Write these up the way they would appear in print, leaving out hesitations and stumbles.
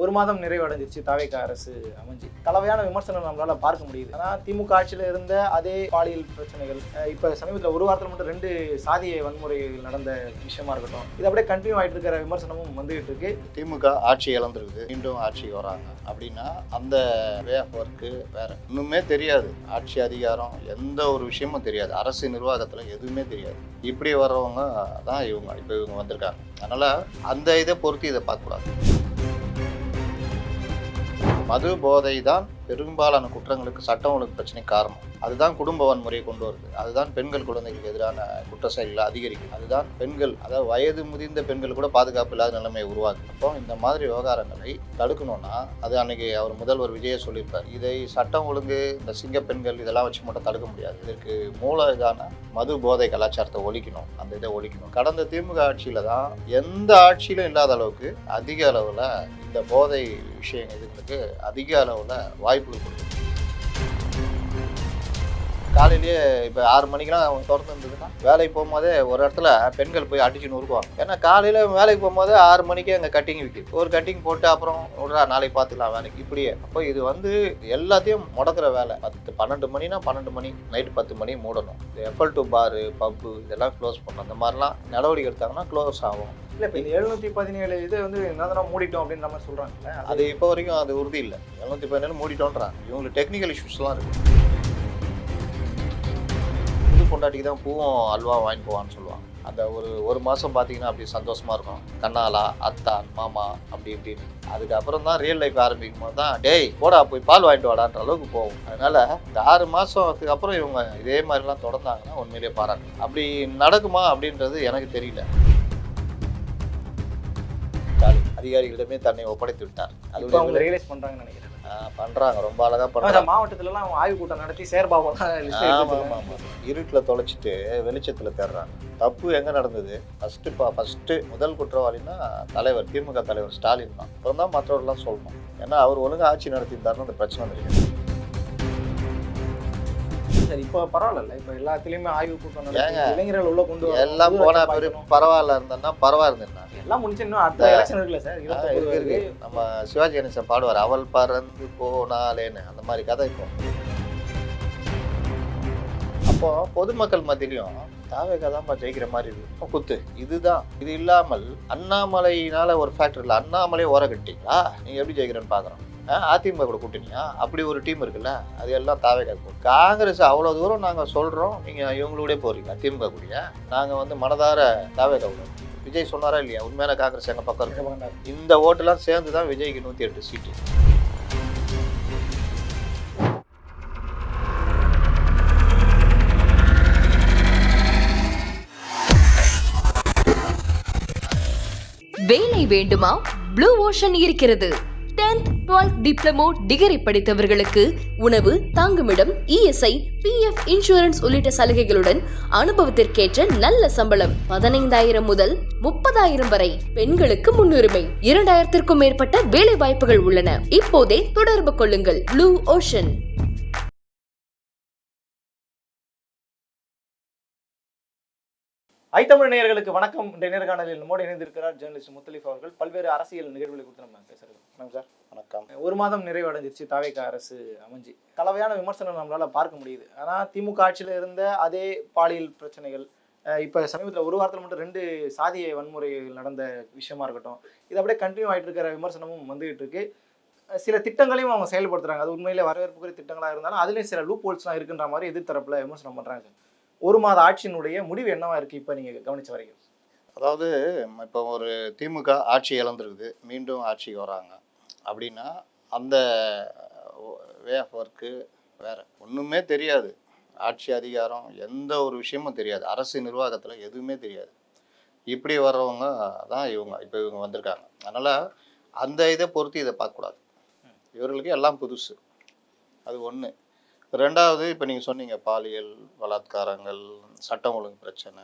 ஒரு மாதம் நிறைவடைஞ்சிருச்சு தாவேகா அரசு அமைஞ்சு. கலவையான விமர்சனம் நம்மளால பார்க்க முடியுது. ஆனால் திமுக ஆட்சியில் இருந்த அதே பாலியல் பிரச்சனைகள், இப்போ சமீபத்தில் ஒரு வாரத்தில் மட்டும் 2 சாதிய வன்முறைகள் நடந்த விஷயமா இருக்கட்டும், இது அப்படியே கண்டினியூ ஆகிட்டு இருக்கிற விமர்சனமும் வந்துகிட்டு இருக்கு. திமுக ஆட்சி இழந்திருக்குது, மீண்டும் ஆட்சிக்கு வராங்க அப்படின்னா அந்த வே ஆஃப் ஒர்க்கு வேற. இன்னுமே தெரியாது, ஆட்சி அதிகாரம் எந்த ஒரு விஷயமும் தெரியாது, அரசு நிர்வாகத்தில் எதுவுமே தெரியாது. இப்படி வர்றவங்க தான் இவங்க இப்போ வந்திருக்காங்க. அதனால அந்த இதை பொறுத்து இதை பார்க்கக்கூடாது. மது போதை தான் பெரும்பாலான குற்றங்களுக்கு சட்டம் ஒழுங்கு பிரச்சனை காரணம். அதுதான் குடும்ப வன்முறையை கொண்டு வருது. அதுதான் பெண்கள் குழந்தைகளுக்கு எதிரான குற்ற செயல்களை அதிகரிக்கும். அதுதான் பெண்கள், அதாவது வயது முதிர்ந்த பெண்கள் கூட பாதுகாப்பு இல்லாத நிலைமையை உருவாக்கும். அப்போ இந்த மாதிரி விவகாரங்களை தடுக்கணும்னா அது அன்னைக்கு அவர் முதல்வர் விஜய சொல்லியிருப்பார். இதை சட்டம் ஒழுங்கு, இந்த சிங்க பெண்கள் இதெல்லாம் வச்சு மட்டும் தடுக்க முடியாது. இதற்கு மூல இதான மது போதை கலாச்சாரத்தை ஒழிக்கணும், அந்த இதை ஒழிக்கணும். கடந்த திமுக ஆட்சியில தான் எந்த ஆட்சியிலும் இல்லாத அளவுக்கு அதிக அளவில் இந்த போதை விஷயம் இதுங்களுக்கு அதிக அளவில் வாய்ப்புகள் கொடுக்கும். காலையிலேயே இப்போ 6 மணிக்கெலாம் திறந்து இருந்ததுன்னா வேலைக்கு போகும்போதே ஒரு இடத்துல பெண்கள் போய் அடிச்சு நொறுக்குவாங்க. ஏன்னா காலையில் வேலைக்கு போகும்போது 6 மணிக்கே அங்கே கட்டிங் விற்கிது. ஒரு கட்டிங் போட்டு அப்புறம் விட்றா நாளைக்கு பார்த்துக்கலாம் வேலைக்கு, இப்படியே. அப்போ இது எல்லாத்தையும் முடக்கிற வேலை. 12 மணினா 12 மணி, நைட்டு 10 மணி மூடணும். இந்த FL2 பாரு, பப்பு இதெல்லாம் க்ளோஸ் பண்ணணும். அந்த மாதிரிலாம் நடவடிக்கை எடுத்தாங்கன்னா க்ளோஸ் ஆகும். இல்லை, இப்போ இந்த 717 இதை என்னதான் மூடிட்டோம் அப்படின்ற மாதிரி சொல்கிறாங்கல்ல, அது இப்போ வரைக்கும் அது உறுதி இல்லை. 717 மூடிட்டோன்றாங்க. இவங்களுக்கு டெக்னிக்கல் இஷ்யூஸ்லாம் இருக்குது. புது பொண்டாட்டிக்கு தான் பூவும் அல்வா வாங்கிட்டு போவான்னு சொல்லுவாங்க. அந்த ஒரு மாதம் பார்த்தீங்கன்னா அப்படி சந்தோஷமாக இருக்கும். கண்ணாலா, அத்தான், மாமா அப்படி இப்படின்னு. அதுக்கப்புறம் தான் ரியல் லைஃப் ஆரம்பிக்கும் போது தான் டேய் போடா போய் பால் வாங்கிட்டு வாடான்ற அளவுக்கு போகும். அதனால் இந்த 6 மாதத்துக்கு அப்புறம் இவங்க இதே மாதிரிலாம் தொடர்ந்தாங்கன்னா உண்மையிலேயே பாராட்டணும். அப்படி நடக்குமா அப்படின்றது எனக்கு தெரியல. அதிகாரிகளிடமே தன்னை ஒப்படைத்து விட்டார். அது அவங்க ரியலைஸ் பண்ணுறாங்கன்னு நினைக்கிறேன். பண்றாங்க, ரொம்ப அழகா பண்றாங்க. மாவட்டத்துலலாம் ஆய்வு கூட்டம் நடத்தி சேர்பாபம் இருட்டில் தொலைச்சிட்டு வெளிச்சத்துல தேடுறாங்க. தப்பு எங்க நடந்தது? ஃபர்ஸ்ட் முதல் குற்றவாளின்னா தலைவர், திமுக தலைவர் ஸ்டாலின் தான். அப்புறம் தான் மற்றவர்கள்லாம் சொல்லணும். ஏன்னா அவர் ஒழுங்கா ஆட்சி நடத்தியிருந்தாருன்னு அந்த பிரச்சனை தெரியும். சரி, இப்போ பரவாயில்ல. இப்போ எல்லாத்துலேயுமே ஆய்வு கூட்டம் நடத்தி இளைஞர்கள் உள்ள கொண்டு எல்லாம் போனா பரவாயில்ல இருந்தேன்னா பரவாயில்ல. எல்லாம் முடிச்சு இன்னும் அடுத்த எலெக்ஷன் இருக்குல்ல சார்? இருக்கு. நம்ம சிவாஜி கணேசன் பாடுவார், அவள் பறந்து போனாலேன்னு, அந்த மாதிரி கதை. அப்போ பொதுமக்கள் மத்தியிலையும் தாவேகா தான் ஜெயிக்கிற மாதிரி இருக்கு. குத்து இதுதான். இது இல்லாமல் அண்ணாமலையினால ஒரு ஃபேக்டர் இல்லை. அண்ணாமலை ஓரக்கட்டிங்களா, நீங்க எப்படி ஜெயிக்கிறேன்னு பாக்குறோம். அதிமுக கூட கூட்டணியா? அப்படி ஒரு டீம் இருக்குல்ல, அது எல்லாம் தாவேகா கூட. காங்கிரஸ் அவ்வளோ தூரம் நாங்கள் சொல்கிறோம், நீங்கள் இவங்களோட போகிறீங்க திமுக கூடிய. நாங்கள் மனதார தாவேகா கூட. விஜய் சொன்னாரா இல்லையா, உண்மையான காங்கிரஸ் எங்கள் பக்கம் இருக்கு. இந்த ஓட்டெல்லாம் சேர்ந்து தான் விஜய்க்கு 108 சீட்டு. வேலை வேண்டுமா? ப்ளூ ஓஷன் இருக்கிறது. 10th 12th டிப்ளமோ டிகிரி படித்தவர்களுக்கு உணவு, தங்குமிடம், ESI, PF இன்சூரன்ஸ் உள்ளிட்ட சலுகைகளுடன் அனுபவத்திற்கேற்ற நல்ல சம்பளம். 15,000 முதல் 30,000 வரை. பெண்களுக்கு முன்னுரிமை. 2,000க்கும் மேற்பட்ட வேலை வாய்ப்புகள் உள்ளன. இப்போதே தொடர்பு கொள்ளுங்கள். Blue ocean. ஐத்தமிழ் நேயர்களுக்கு வணக்கம். இந்த நேர்காணலில் நம்மோடு இணைந்திருக்கிறார் ஜேர்னலிஸ்ட் முத்தலிஃப் அவர்கள். பல்வேறு அரசியல் நிகழ்வுகளை குறித்து நம்ம பேசுறது. வணக்கம் சார். வணக்கம். ஒரு மாதம் நிறைவடைஞ்சிருச்சு தாவேகா அரசு அமைஞ்சு. கலவையான விமர்சனம் நம்மளால பார்க்க முடியுது. ஆனால் திமுக ஆட்சியில் இருந்த அதே பாலியல் பிரச்சனைகள், இப்போ சமீபத்தில் ஒரு வாரத்தில் மட்டும் 2 சாதிய வன்முறைகள் நடந்த விஷயமா இருக்கட்டும், இது அப்படியே கண்டினியூ ஆகிட்டு இருக்கிற விமர்சனமும் வந்துகிட்டு இருக்கு. சில திட்டங்களையும் அவங்க செயல்படுத்துறாங்க. அது உண்மையிலே வரவேற்புக்குரிய திட்டங்களாக இருந்தாலும் அதுலேயும் சில லூப் ஹோல்ஸ்லாம் இருக்குன்ற மாதிரி எதிர்த்தரப்புல விமர்சனம் பண்ணுறாங்க. ஒரு மாத ஆட்சியினுடைய முடிவு என்னவா இருக்கு இப்போ நீங்க கவனிச்ச வரைக்கும்? அதாவது இப்போ ஒரு திமுக ஆட்சி இழந்திருக்குது, மீண்டும் ஆட்சிக்கு வராங்க அப்படின்னா அந்த வே ஆஃப் ஒர்க்கு வேற. ஒன்றுமே தெரியாது, ஆட்சி அதிகாரம் எந்த ஒரு விஷயமும் தெரியாது, அரசு நிர்வாகத்தில் எதுவுமே தெரியாது. இப்படி வர்றவங்க தான் இவங்க வந்திருக்காங்க. அதனால் அந்த இதை பொறுத்து இதை பார்க்கக்கூடாது. இவர்களுக்கு எல்லாம் புதுசு, அது ஒன்று. ரெண்டாவது, இப்போ நீங்கள் சொன்னீங்க பாலியல் பலாத்காரங்கள், சட்டம் ஒழுங்கு பிரச்சனை,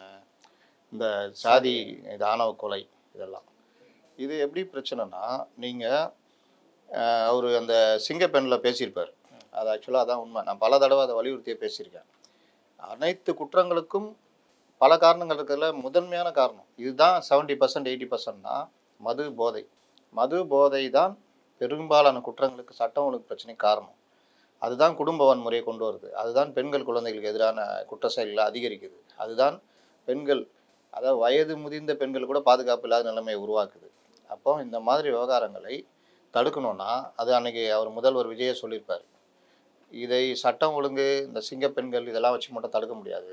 இந்த சாதி இது ஆணவ கொலை, இதெல்லாம் இது எப்படி பிரச்சனைனா, நீங்கள் அவர் அந்த சிங்கப்பெண்ணில் பேசியிருப்பார். அது ஆக்சுவலாக அதான் உண்மை. நான் பல தடவை அதை வலியுறுத்தியே பேசியிருக்கேன். அனைத்து குற்றங்களுக்கும் பல காரணங்கள் இருக்கிறதுல முதன்மையான காரணம் இதுதான். 70% 80% தான் மது போதை. மது போதை தான் பெரும்பாலான குற்றங்களுக்கு சட்டம் ஒழுங்கு பிரச்சனை காரணம். அதுதான் குடும்ப வன்முறையை கொண்டு வருது. அதுதான் பெண்கள் குழந்தைகளுக்கு எதிரான குற்ற செயல்களை அதிகரிக்குது. அதுதான் பெண்கள், அதாவது வயது முதிர்ந்த பெண்கள் கூட பாதுகாப்பு இல்லாத நிலைமையை உருவாக்குது. அப்போ இந்த மாதிரி விவகாரங்களை தடுக்கணும்னா, அது அன்னைக்கு அவர் முதல்வர் விஜய சொல்லியிருப்பார். இதை சட்டம் ஒழுங்கு, இந்த சிங்க பெண்கள் இதெல்லாம் வச்சு மட்டும் தடுக்க முடியாது.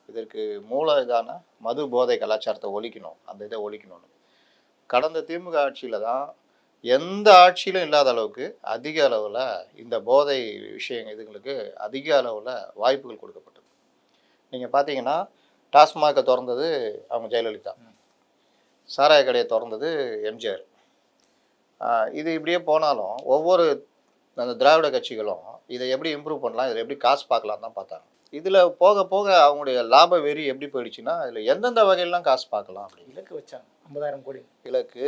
இதற்கு மூல இதான மது போதை கலாச்சாரத்தை ஒழிக்கணும், அந்த இதை ஒழிக்கணும்னு. கடந்த திமுக ஆட்சியில் தான் எந்த ஆட்சியிலும் இல்லாத அளவுக்கு அதிக அளவில் இந்த போதை விஷயங்கள் இதுங்களுக்கு அதிக அளவில் வாய்ப்புகள் கொடுக்கப்பட்டது. நீங்கள் பார்த்தீங்கன்னா டாஸ்மாகை திறந்தது அவங்க ஜெயலலிதா, சாராய கடையை திறந்தது எம்ஜிஆர். இது இப்படியே போனாலும் ஒவ்வொரு அந்த திராவிட கட்சிகளும் இதை எப்படி இம்ப்ரூவ் பண்ணலாம், இதில் எப்படி காசு பார்க்கலாம் தான் பார்த்தாங்க. இதில் போக போக அவங்களுடைய லாப வெறி எப்படி போயிடுச்சுன்னா, இதில் எந்தெந்த வகையெல்லாம் காசு பார்க்கலாம் அப்படின்னு இலக்கு வச்சாங்க 50,000 கோடி இலக்கு.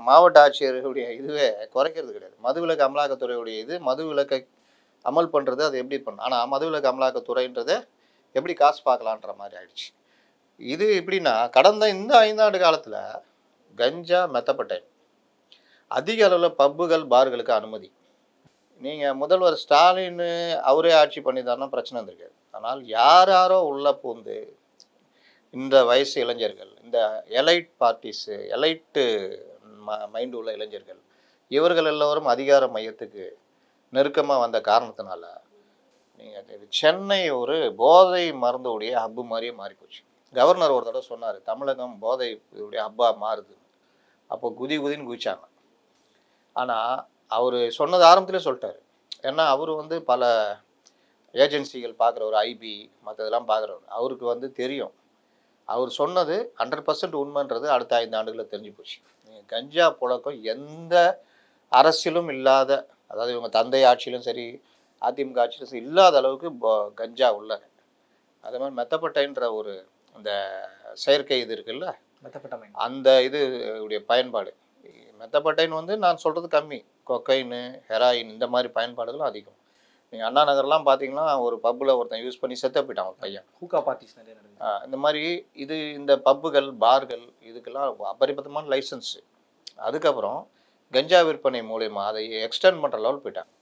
மாவட்ட ஆட்சியர்களுடைய இதுவே குறைக்கிறது கிடையாது. மதுவிலக்கு அமலாக்கத்துறையுடைய இது மது விலக்கை அமல் பண்ணுறது, அது எப்படி பண்ணும். ஆனால் மதுவிலக்கு அமலாக்கத்துறைன்றதை எப்படி காசு பார்க்கலான்ற மாதிரி ஆயிடுச்சு. இது எப்படின்னா, கடந்த இந்த 5 ஆண்டு காலத்தில் கஞ்சா, மெத்தப்பட்டைன் அதிக அளவில் பப்புகள் பார்களுக்கு அனுமதி. நீங்கள் முதல்வர் ஸ்டாலின் அவரே ஆட்சி பண்ணிதாருன்னா பிரச்சனை இருந்திருக்காது. ஆனால் யாரோ உள்ள பூந்து இந்த வயசு இளைஞர்கள், இந்த எலைட் பார்ட்டிஸு, எலைட்டு மைண்டு உள்ள இளைஞர்கள், இவர்கள் எல்லோரும் அதிகார மையத்துக்கு நெருக்கமாக வந்த காரணத்தினால நீங்கள் சென்னை ஒரு போதை மருந்துடைய ஹப்பு மாதிரியே மாறிப்போச்சு. கவர்னர் ஒரு தடவை சொன்னார், தமிழகம் போதை உடைய ஹப்பாக மாறுது. அப்போ குதின்னு குதிச்சாங்க. ஆனால் அவர் சொன்னது ஆரம்பத்திலே சொல்லிட்டார். ஏன்னா அவர் பல ஏஜென்சிகள் பார்க்குறவர், ஐபி மற்றதெல்லாம் பார்க்குறவர். அவருக்கு தெரியும். அவர் சொன்னது 100% உண்மைன்றது அடுத்த 5 ஆண்டுகளில் தெரிஞ்சு போச்சு. கஞ்சா புழக்கம் எந்த அரசியலும் இல்லாத, அதாவது இவங்க தந்தை ஆட்சியிலும் சரி அதிமுக ஆட்சியிலும் சரி இல்லாத அளவுக்கு கஞ்சா உள்ள. அதே மாதிரி மெத்தப்பட்டைன்ற ஒரு அந்த செயற்கை இது இருக்குல்ல, மெத்தப்பட்டமைன், அந்த இது உடைய பயன்பாடு. மெத்தப்பட்டைன் நான் சொல்கிறது கம்மி, கொக்கைனு, ஹெராயின் இந்த மாதிரி பயன்பாடுகளும் அதிகம். நீங்கள் அண்ணா நகர்லாம் பார்த்தீங்கன்னா ஒரு பப்பில் ஒருத்தன் யூஸ் பண்ணி செத்த போயிட்டான் ஒரு பையன். ஹூக்கா பார்ட்டிஸ் நிறைய நடக்குது. இந்த மாதிரி இந்த பப்புகள், பார்கள் இதுக்கெல்லாம் அபரிமிதமான லைசன்ஸு. அதுக்கப்புறம் கஞ்சா விற்பனை மூலயமா அதை எக்ஸ்டெண்ட் பண்ணுற லெவல் போயிட்டாங்க.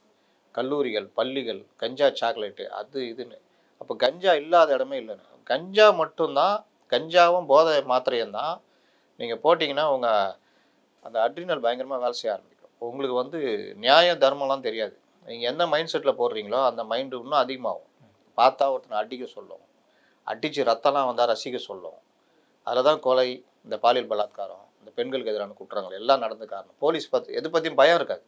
கல்லூரிகள், பள்ளிகள், கஞ்சா சாக்லேட்டு அது இதுன்னு. அப்போ கஞ்சா இல்லாத இடமே இல்லைன்னு. கஞ்சா மட்டும்தான், கஞ்சாவும் போதை மாத்திரையும் தான் நீங்கள் போட்டிங்கன்னா உங்கள் அந்த அட்ரினல் பயங்கரமாக வேலை செய்ய ஆரம்பிக்கும். உங்களுக்கு நியாயம் தர்மம்லாம் தெரியாது. நீங்கள் எந்த மைண்ட் செட்டில் போடுறீங்களோ அந்த மைண்டு இன்னும் அதிகமாகும். பார்த்தா ஒருத்தனை அடிக்க சொல்லும், அடித்து ரத்தம்லாம் வந்தால் ரசிக்க சொல்லும். அதில் தான் கொலை, இந்த பாலியல் பலாத்காரம், இந்த பெண்களுக்கு எதிரான குற்றங்கள் எல்லாம் நடந்த காரணம். போலீஸ் எது பற்றியும் பயம் இருக்காது.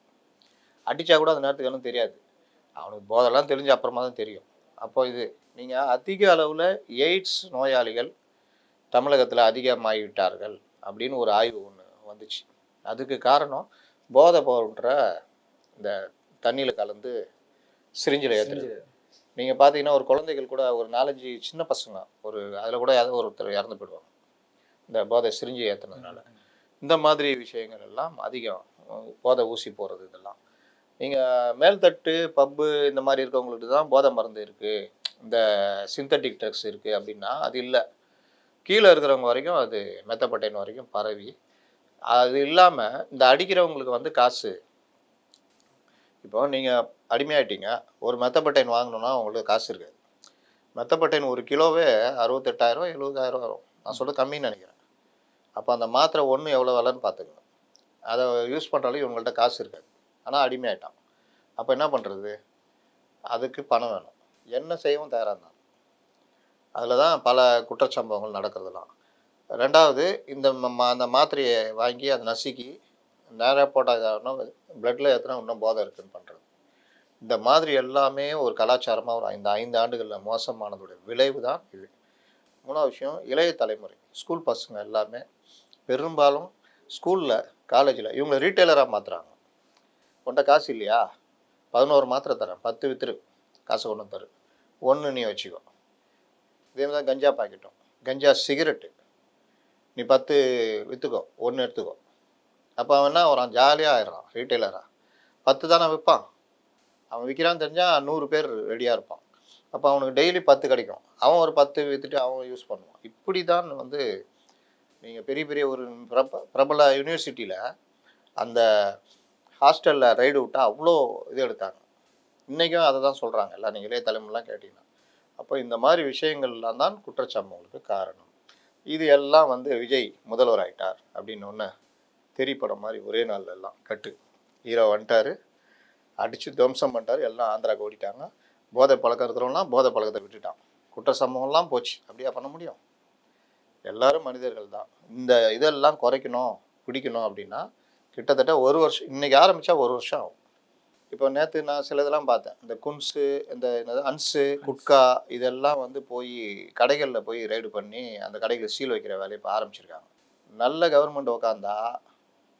அடித்தா கூட அந்த நேரத்துக்கு எல்லாம் தெரியாது. அவனுக்கு போதெல்லாம் தெரிஞ்ச அப்புறமா தான் தெரியும். அப்போ நீங்கள் அதிக அளவில் எய்ட்ஸ் நோயாளிகள் தமிழகத்தில் அதிகமாகிவிட்டார்கள் அப்படின்னு ஒரு ஆய்வு ஒன்று வந்துச்சு. அதுக்கு காரணம் போதை போன்ற இந்த தண்ணியில் கலந்து சிரிஞ்சில் ஏற்றுறது. நீங்கள் பார்த்தீங்கன்னா ஒரு குழந்தைகள் கூட ஒரு 4-5 சின்ன பசங்க அதில் கூட யாராவது ஒருத்தர் இறந்து போயிடுவாங்க இந்த போதை சிரிஞ்சி ஏற்றுனதுனால. இந்த மாதிரி விஷயங்கள் எல்லாம் அதிகம். போதை ஊசி போடுறது இதெல்லாம் நீங்கள் மேல்தட்டு பப்பு இந்த மாதிரி இருக்கவங்களுக்கு தான் போதை மருந்து இருக்குது, இந்த சிந்தட்டிக் ட்ரக்ஸ் இருக்குது அப்படின்னா அது இல்லை. கீழே இருக்கிறவங்க வரைக்கும் அது மெத்தப்பட்டைன் வரைக்கும் பரவி, அது இல்லாமல் இந்த அடிக்கிறவங்களுக்கு காசு. இப்போ நீங்கள் அடிமையாயிட்டீங்க, ஒரு மெத்தப்பட்டைன் வாங்கணுன்னா உங்களுக்கு காசு இருக்காது. மெத்தப்பட்டைன் ஒரு கிலோவே 68,000 70,000 வரும். நான் சொல்ல கம்மின்னு நினைக்கிறேன். அப்போ அந்த மாத்திரை ஒன்று எவ்வளோ விலைன்னு பார்த்துக்கணும். அதை யூஸ் பண்ணுறாலும் இவங்கள்ட்ட காசு இருக்காது, ஆனால் அடிமையாயிட்டான். அப்போ என்ன பண்ணுறது? அதுக்கு பணம் வேணும். என்ன செய்யவும் தயாராக இருந்தான். அதில் தான் பல குற்றச்சம்பவங்கள் நடக்கிறதுலாம். ரெண்டாவது, அந்த மாத்திரையை வாங்கி அதை நசுக்கி நேராக போட்டால் பிளட்டில் ஏற்றினா இன்னும் போதை இருக்குன்னு பண்ணுறது. இந்த மாதிரி எல்லாமே ஒரு கலாச்சாரமாக ஒரு 5 ஆண்டுகளில் மோசமானதுடைய விளைவு தான் இது. மூணாவது விஷயம், இளைய தலைமுறை ஸ்கூல் பசங்க எல்லாமே பெரும்பாலும் ஸ்கூலில், காலேஜில் இவங்களை ரீட்டைலராக மாற்றுறாங்க. உன்ட்ட காசு இல்லையா, 11 மாத்திரை தரேன், 10 வித்துரு, காசை கொண்டு தரு, 1 நீ வச்சுக்கோ. இதே மாதிரி தான் கஞ்சா பாக்கெட்டும். கஞ்சா சிகரெட்டு நீ 10 விற்றுக்கோ, 1 எடுத்துக்கோ. அப்போ அவன் என்ன வரான், ஜாலியாக ஆயிடுறான் ரீட்டைலராக. 10 தானே விற்பான். அவன் விற்கிறான்னு தெரிஞ்சால் 100 பேர் ரெடியாக இருப்பான். அப்போ அவனுக்கு டெய்லி 10 கிடைக்கும். அவன் ஒரு 10 விற்றுட்டு அவன் யூஸ் பண்ணுவான். இப்படி தான் நீங்கள் பெரிய பெரிய ஒரு பிரபல யூனிவர்சிட்டியில் அந்த ஹாஸ்டலில் ரைடு விட்டால் அவ்வளோ இது எடுத்தாங்க. இன்றைக்கும் அதை தான் சொல்கிறாங்க எல்லாம், நீங்களே தலைமுறைலாம் கேட்டிங்கன்னா. அப்போ இந்த மாதிரி விஷயங்கள்லாம் தான் குற்றச்சம்பவங்களுக்கு காரணம். இது எல்லாம் வந்து விஜய் முதல்வர் ஆகிட்டார் அப்படின்னு ஒன்று திரைப்படம் மாதிரி ஒரே நாள் எல்லாம் கட்டு ஹீரோ வந்துட்டார், அடித்து துவம்சம் பண்ணிட்டார், எல்லாம் ஆந்திராவுக்கு ஓடிட்டாங்க. போதை பழக்கம் இருக்கிறவங்களாம் போதை பழக்கத்தை விட்டுட்டான், குற்ற சம்பவம்லாம் போச்சு. அப்படியா பண்ண முடியும்? எல்லாரும் மனிதர்கள் தான். இந்த இதெல்லாம் குறைக்கணும் பிடிக்கணும் அப்படின்னா கிட்டத்தட்ட ஒரு வருஷம், இன்றைக்கி ஆரம்பித்தா ஒரு வருஷம் ஆகும். இப்போ நேற்று நான் சில இதெல்லாம் பார்த்தேன், இந்த குன்ஸு, இந்த என்னது அன்ஸு, குட்கா இதெல்லாம் வந்து போய் கடைகளில் போய் ரைடு பண்ணி அந்த கடைகளில் சீல் வைக்கிற வேலையை இப்போ ஆரம்பிச்சிருக்காங்க. நல்ல கவர்மெண்ட் உட்காந்தா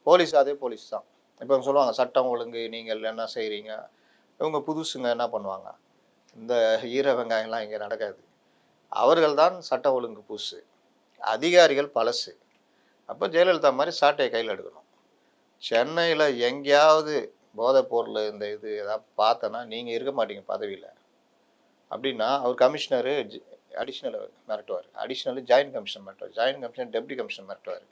போலீஸ் அதே போலீஸ் தான். இப்போ சொல்லுவாங்க சட்டம் ஒழுங்கு நீங்கள் என்ன செய்கிறீங்க, இவங்க புதுசுங்க என்ன பண்ணுவாங்க, இந்த ஈர வெங்காயம்லாம் இங்கே நடக்காது. அவர்கள் தான் சட்டம் ஒழுங்கு புதுசு, அதிகாரிகள் பழசு. அப்போ ஜெயலலிதா மாதிரி சாட்டையை கையில் எடுக்கணும். சென்னையில் எங்கேயாவது போதைப் பொருள் இந்த இது ஏதாவது பார்த்தோன்னா நீங்கள் இருக்க மாட்டீங்க பதவியில் அப்படின்னா அவர் கமிஷனரு அடிஷ்னல் மிரட்டுவார், அடிஷ்னல் ஜாயின்ட் கமிஷனர் மிரட்டுவார், ஜாயின்ட் கமிஷனர் டெப்டி கமிஷனர் மிரட்டுவார்,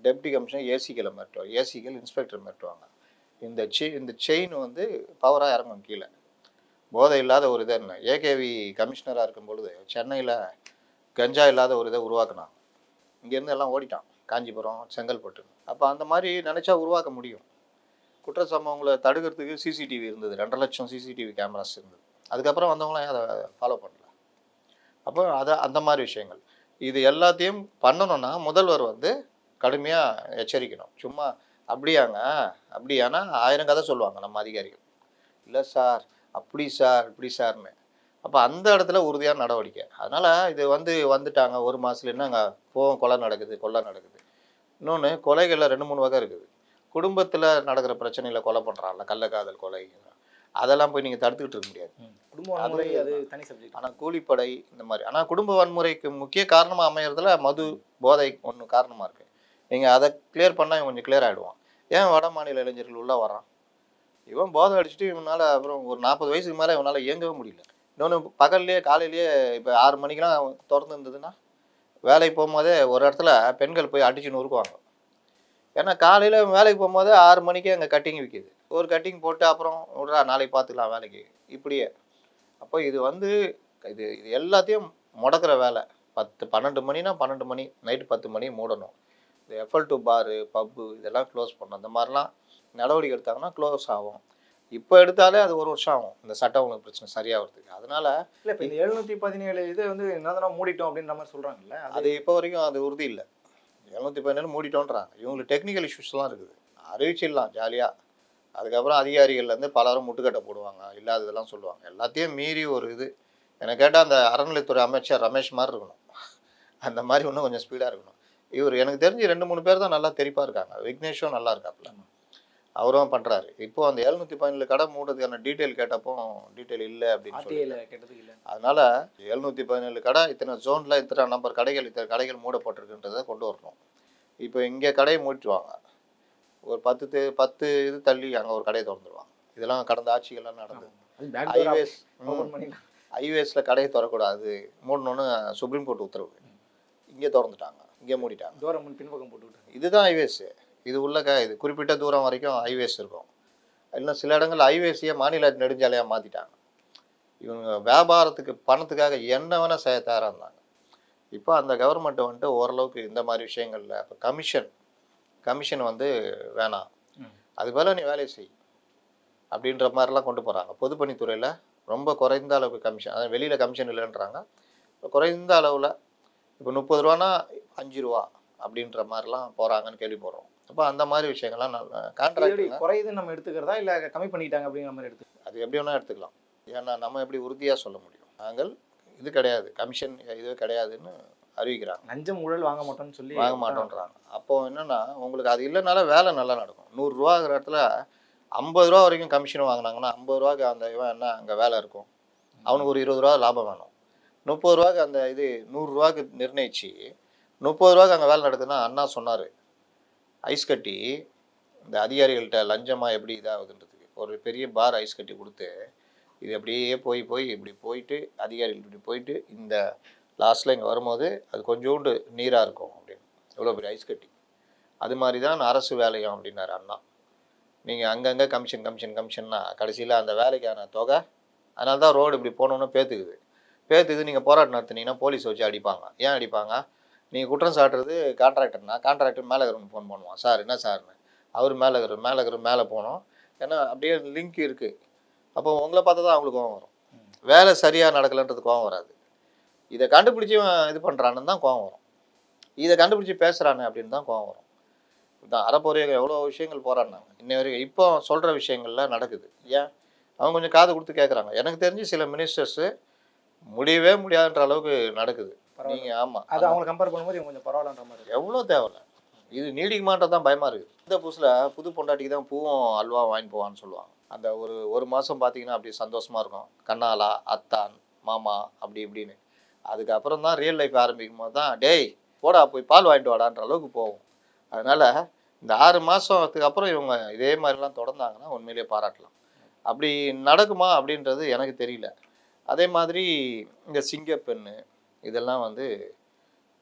டெப்டி கமிஷனர் ஏசிக்களை மிரட்டுவார், ஏசிக்கள் இன்ஸ்பெக்டர் மிரட்டுவாங்க. இந்த செயின் வந்து பவராக இறங்கும் கீழே. போதை இல்லாத ஒரு இதை என்ன ஏகேவி கமிஷனராக இருக்கும் பொழுது சென்னையில் கஞ்சா இல்லாத ஒரு இதை உருவாக்குனாங்க. இங்கேருந்து எல்லாம் ஓடிட்டான் காஞ்சிபுரம், செங்கல்பட்டு. அப்போ அந்த மாதிரி நினச்சா உருவாக்க முடியும். குற்ற சம்பவங்களை தடுக்கிறதுக்கு சிசிடிவி இருந்தது, 2.5 லட்சம் சிசிடிவி கேமராஸ் இருந்தது. அதுக்கப்புறம் வந்தவங்களாம் அதை ஃபாலோ பண்ணல. அப்போ அந்த மாதிரி விஷயங்கள் இது எல்லாத்தையும் பண்ணணும்னா முதல்வர் வந்து கடுமையாக எச்சரிக்கணும். சும்மா அப்படியாங்க அப்படியானா 1000 கதை சொல்லுவாங்க நம்ம அதிகாரிகள். இல்லை சார் அப்படி சார் இப்படி சார்னு. அப்போ அந்த இடத்துல உறுதியான நடவடிக்கை. அதனால் இது வந்துட்டாங்க ஒரு மாதத்துல என்னங்க போவோம், கொலை நடக்குது, கொள்ளை நடக்குது. இன்னொன்று கொலைகளில் 2-3 வகை இருக்குது. குடும்பத்தில் நடக்கிற பிரச்சனையில் கொலை பண்ணுறாங்கல்ல, கள்ளக்காதல் கொலை, அதெல்லாம் போய் நீங்கள் தடுத்துக்கிட்டு இருக்க முடியாது. குடும்ப வன்முறை அது தனி சப்ஜெக்ட். ஆனால் கூலிப்படை இந்த மாதிரி. ஆனால் குடும்ப வன்முறைக்கு முக்கிய காரணமாக அமையறதுல மது, போதை ஒன்று காரணமாக இருக்குது. நீங்கள் அதை கிளியர் பண்ணால் கொஞ்சம் கிளியர் ஆகிடுவான். ஏன் வட மாநில இளைஞர்கள் உள்ளே வரான்? இவன் போதை அடிச்சுட்டு இவனால் அப்புறம் ஒரு 40 வயசுக்கு மேலே இவனால் இயங்கவே முடியல. இன்னொன்று பகல்லையே காலையிலேயே இப்போ 6 மணிக்கெலாம் திறந்து இருந்ததுன்னா வேலைக்கு போகும்போதே ஒரு இடத்துல பெண்கள் போய் அடிச்சு நொறுக்குவாங்க. ஏன்னா காலையில் வேலைக்கு போகும்போது 6 மணிக்கே அங்கே கட்டிங் விற்கிது. ஒரு கட்டிங் போட்டு அப்புறம் விட்றா நாளைக்கு பார்த்துக்கலாம் வேலைக்கு, இப்படியே. அப்போ இது இது எல்லாத்தையும் முடக்கிற வேலை. 12 மணினா 12 மணி, நைட்டு 10 மணி மூடணும். இந்த FL2 பாரு, பப்பு இதெல்லாம் க்ளோஸ் பண்ணணும். இந்த மாதிரிலாம் நடவடிக்கை எடுத்தாங்கன்னா க்ளோஸ் ஆகும். இப்போ எடுத்தாலே அது ஒரு வருஷம் ஆகும் இந்த சட்ட ஒழுங்கு பிரச்சனை சரியாகிறதுக்கு. அதனால இல்லை இப்போ இந்த 717 இது என்ன மூடிட்டோம் அப்படின்ற மாதிரி சொல்கிறாங்கல்ல, அது இப்போ வரைக்கும் அது உறுதி இல்லை. 717 மூடிட்டோன்றாங்க. இவங்களுக்கு டெக்னிக்கல் இஷ்யூஸ்லாம் இருக்குது, அறிவிச்சிடலாம் ஜாலியாக. அதுக்கப்புறம் அதிகாரிகள்லேருந்து பலரும் முட்டுக்கட்டை போடுவாங்க, இல்லாததெல்லாம் சொல்லுவாங்க. எல்லாத்தையும் மீறி ஒரு இது எனக்கு கேட்டால் அந்த அறநிலைத்துறை அமைச்சர் ரமேஷ் மாதிரி இருக்கணும். அந்த மாதிரி இன்னும் கொஞ்சம் ஸ்பீடாக இருக்கணும். இவர் எனக்கு தெரிஞ்சு 2-3 பேர் தான் நல்லா தெளிப்பாக இருக்காங்க. விக்னேஷும் நல்லா இருக்காப்புல, அவரும் பண்ணுறாரு. இப்போது அந்த 717 கடை மூடுறதுக்கான டீட்டெயில் கேட்டப்போ டீட்டெயில் இல்லை அப்படின்னு சொல்லி கேட்டது இல்லை. அதனால் 717 கடை, இத்தனை ஜோனில் இத்தனை நம்பர் கடைகள், இத்தனை கடைகள் மூடப்பட்டிருக்குன்றதை கொண்டு வரணும். இப்போ இங்கே கடையை மூடிட்டுவாங்க, ஒரு 10 இது தள்ளி அங்கே ஒரு கடையை திறந்துருவாங்க. இதெல்லாம் கடந்த ஆட்சிகள்லாம் நடந்தது. ஹைவேஸில் கடையை திறக்கூடாது, மூடணுன்னு சுப்ரீம் கோர்ட் உத்தரவு. இங்கே திறந்துட்டாங்க, இங்கே மூடிட்டாங்க, தூரம் பின்பக்கம் போட்டுக்கிட்டாங்க. இதுதான் ஹைவேஸு. இது உள்ள இது குறிப்பிட்ட தூரம் வரைக்கும் ஹைவேஸ் இருக்கும். இன்னும் சில இடங்களில் ஹைவேஸையே மாநில நெடுஞ்சாலையாக மாற்றிட்டாங்க. இவங்க வியாபாரத்துக்கு பணத்துக்காக என்ன வேணால் செய்ய தயாராக இருந்தாங்க. இப்போ அந்த கவர்மெண்ட்டு ஓரளவுக்கு இந்த மாதிரி விஷயங்களில் இப்போ கமிஷன் வேணாம், அது போல் நீ வேலையை செய் அப்படின்ற மாதிரிலாம் கொண்டு போகிறாங்க. பொதுப்பணித்துறையில் ரொம்ப குறைந்த அளவுக்கு கமிஷன், அதாவது வெளியில் கமிஷன் இல்லைன்றாங்க. இப்போ குறைந்த அளவில் இப்போ 30 ரூபானா 5 ரூபா அப்படின்ற மாதிரிலாம் போகிறாங்கன்னு கேள்விப்படுறோம். அப்போ அந்த மாதிரி விஷயங்கள்லாம் கான்ட்ராக்ட் குறையுதுன்னு நம்ம எடுத்துக்கிறதா இல்லை கம்மி பண்ணிட்டாங்க அப்படிங்கிற மாதிரி அது எப்படி வேணால் எடுத்துக்கலாம். ஏன்னா நம்ம எப்படி உறுதியாக சொல்ல முடியும்? நாங்கள் இது கிடையாது, கமிஷன் இது கிடையாதுன்னு அறிவிக்கிறாங்க. லஞ்சம் ஊழல் வாங்க மாட்டோம்னு சொல்லி வாங்க மாட்டோன்றாங்க. அப்போது என்னென்னா உங்களுக்கு அது இல்லைனால வேலை நல்லா நடக்கும். 100 ரூபாங்கிற இடத்துல 50 ரூபா வரைக்கும் கமிஷன் வாங்கினாங்கன்னா 50 ரூபாய்க்கு அந்த இவன் என்ன அங்கே வேலை இருக்கும், அவனுக்கு ஒரு 20 ரூபா லாபம் வேணும். 30 ரூபாய்க்கு அந்த இது 100 ரூபாய்க்கு நிர்ணயிச்சு 30 ரூபாய்க்கு அங்கே வேலை நடக்குதுன்னா அண்ணா சொன்னார், ஐஸ் கட்டி இந்த அதிகாரிகள்கிட்ட லஞ்சமாக எப்படி இதாகுதுன்றதுக்கு ஒரு பெரிய பார் ஐஸ் கட்டி கொடுத்து இது அப்படியே போய் இப்படி போயிட்டு அதிகாரிகள் இப்படி போயிட்டு இந்த லாஸ்ட்டில் இங்கே வரும்போது அது கொஞ்சோண்டு நீராக இருக்கும் அப்படின்னு, எவ்வளோ பெரிய ஐஸ் கட்டி. அது மாதிரி தான் அரசு வேலையும் அப்படின்னாரு அண்ணா. நீங்கள் அங்கங்கே கமிஷன்னா கடைசியில் அந்த வேலைக்கான தொகை, அதனால தான் ரோடு இப்படி போனோன்னு பேத்துக்குது. நீங்கள் போராட்டம் நடத்துனீங்கன்னா போலீஸ் வச்சு அடிப்பாங்க. ஏன் அடிப்பாங்க? நீங்கள் குற்றம் சாட்டுறது கான்ட்ராக்டர்னா, கான்ட்ராக்டர் மேலே இருக்கிறவங்க ஃபோன் பண்ணுவான், சார் என்ன சார்னு. அவர் மேலே போனோம். ஏன்னா அப்படியே லிங்க் இருக்குது. அப்போ உங்களை பார்த்தா தான் அவங்களுக்கு கோவம் வரும். வேலை சரியாக நடக்கலைன்றது கோவம் வராது. இதை கண்டுபிடிச்சி இது பண்ணுறான்னு தான் கோவம் வரும். இதை கண்டுபிடிச்சி பேசுகிறானு அப்படின்னு தான் கோவம் வரும். இதான் அறப்போரைய எவ்வளோ விஷயங்கள் போராடினாங்க இன்ன வரைக்கும். இப்போ சொல்கிற விஷயங்கள்லாம் நடக்குது. ஏன் அவங்க கொஞ்சம் காது கொடுத்து கேட்குறாங்க. எனக்கு தெரிஞ்சு சில மினிஸ்டர்ஸு முடியவே முடியாதுன்ற அளவுக்கு நடக்குது. நீங்கள் ஆமாம், அது அவங்களை கம்பேர் பண்ணும்போது இவங்க கொஞ்சம் பரவாயில்லன்ற மாதிரி எவ்வளோ தேவையில்ல. இது நீடிக்க மாட்டது தான் பயமாக இருக்குது. இந்த புதுசில் புது பொண்டாட்டிக்கு தான் பூவும் அல்வா வாங்கிட்டு போவான்னு சொல்லுவாங்க. அந்த ஒரு மாதம் பார்த்தீங்கன்னா அப்படி சந்தோஷமாக இருக்கும். கண்ணாலா, அத்தான், மாமா அப்படி இப்படின்னு. அதுக்கப்புறம் தான் ரியல் லைஃப் ஆரம்பிக்கும் போது தான் டேய் போடா போய் பால் வாங்கிட்டு வாடான்ற அளவுக்கு போகும். அதனால் இந்த 6 மாதத்துக்கு அப்புறம் இவங்க இதே மாதிரிலாம் தொடர்ந்தாங்கன்னா உண்மையிலேயே பாராட்டலாம். அப்படி நடக்குமா அப்படின்றது எனக்கு தெரியல. அதே மாதிரி இந்த சிங்கப்பெண்ணு இதெல்லாம் வந்து